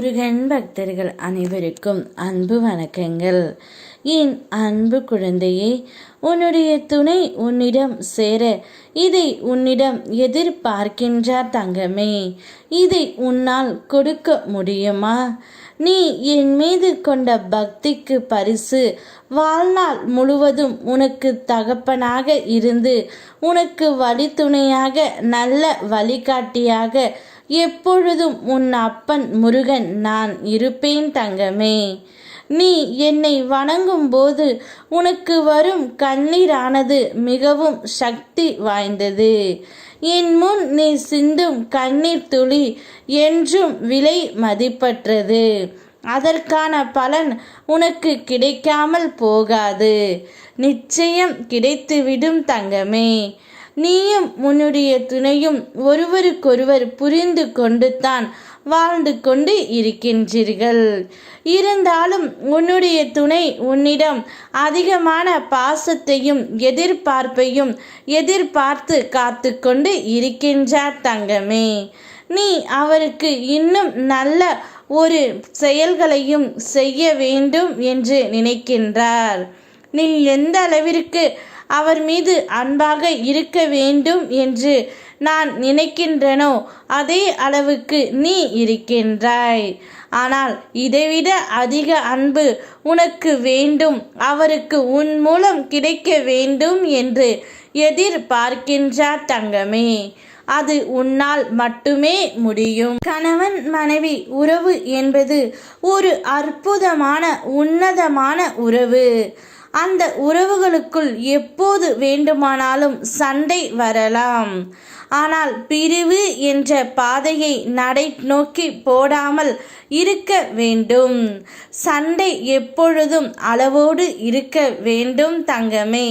முருகன் பக்தர்கள் அனைவருக்கும் அன்பு வணக்கங்கள். என் அன்பு குழந்தையே, உன்னுடைய துணை உன்னிடம் சேர இதை உன்னிடம் எதிர்பார்க்கின்றார் தங்கமே. இதை உன்னால் கொடுக்க முடியுமா? நீ என் மீது கொண்ட பக்திக்கு பரிசு வாழ்நாள் முழுவதும் உனக்கு தகப்பனாக இருந்து உனக்கு வழித்துணையாக நல்ல வழிகாட்டியாக எப்பொழுதும் உன் அப்பன் முருகன் நான் இருப்பேன் தங்கமே. நீ என்னை வணங்கும் போது உனக்கு வரும் கண்ணீரானது மிகவும் சக்தி வாய்ந்தது. என் முன் நீ சிந்தும் கண்ணீர் துளி என்றும் விலை மதிப்பற்றது. அதற்கான பலன் உனக்கு கிடைக்காமல் போகாது, நிச்சயம் கிடைத்துவிடும் தங்கமே. நீயும் உன்னுடைய துணையும் ஒருவருக்கொருவர் புரிந்து கொண்டு தான் வாழ்ந்து கொண்டு இருக்கின்றீர்கள். இருந்தாலும் உன்னுடைய துணை உன்னிடம் அதிகமான பாசத்தையும் எதிர்பார்ப்பையும் எதிர்பார்த்து காத்து கொண்டு இருக்கின்றார் தங்கமே. நீ அவருக்கு இன்னும் நல்ல ஒரு செயல்களையும் செய்ய வேண்டும் என்று நினைக்கின்றார். நீ எந்த அளவிற்கு அவர் மீது அன்பாக இருக்க வேண்டும் என்று நான் நினைக்கின்றனோ அதே அளவுக்கு நீ இருக்கின்றாய். ஆனால் இதைவிட அதிக அன்பு உனக்கு வேண்டும், அவருக்கு உன் மூலம் கிடைக்க வேண்டும் என்று எதிர்பார்க்கின்றார் தங்கமே. அது உன்னால் மட்டுமே முடியும். கணவன் மனைவி உறவு என்பது ஒரு அற்புதமான உன்னதமான உறவு. அந்த உறவுகளுக்குள் எப்போது வேண்டுமானாலும் சண்டை வரலாம். ஆனால் பிரிவு என்ற பாதையை நடை நோக்கி போடாமல் இருக்க வேண்டும். சண்டை எப்பொழுதும் அளவோடு இருக்க வேண்டும் தங்கமே.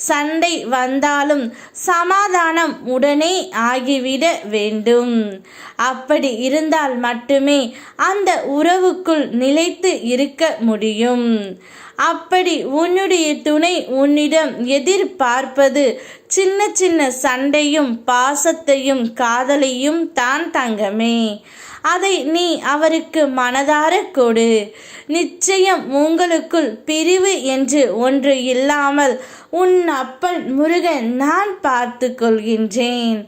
சண்டை வந்தாலும் சமாதானம் உடனே ஆகிவிட வேண்டும். அப்படி இருந்தால் மட்டுமே அந்த உறவுக்குள் நிலைத்து இருக்க முடியும். அப்படி உன்னுடைய துணை உன்னிடம் எதிர்பார்ப்பது சின்ன சின்ன சண்டையும் பாசத்தையும் காதலையும் தான் தங்கமே. அதை நீ அவருக்கு மனதார கொடு. நிச்சயம் உங்களுக்குள் பிரிவு என்று ஒன்று இல்லாமல் உன் அப்பன் முருகன் நான் பார்த்து கொள்கின்றேன்.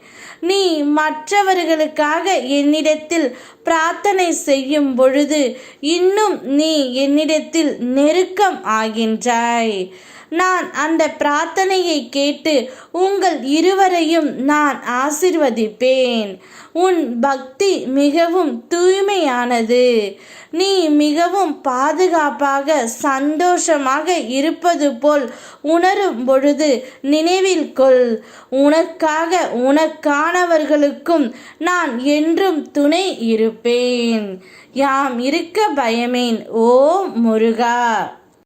நீ மற்றவர்களுக்காக என்னிடத்தில் பிரார்த்தனை செய்யும் பொழுது இன்னும் நீ என்னிடத்தில் நெருக்கம் ஆகின்றாய். நான் அந்த பிரார்த்தனையை கேட்டு உங்கள் இருவரையும் நான் ஆசிர்வதிப்பேன். உன் பக்தி மிகவும் தூய்மையானது. நீ மிகவும் பாதுகாப்பாக சந்தோஷமாக இருப்பது போல் உணரும் பொழுது நினைவில் கொள், உனக்காக உனக்கானவர்களுக்கும் நான் என்றும் துணை இருப்பேன். யாம் இருக்க பயமேன். ஓ முருகா.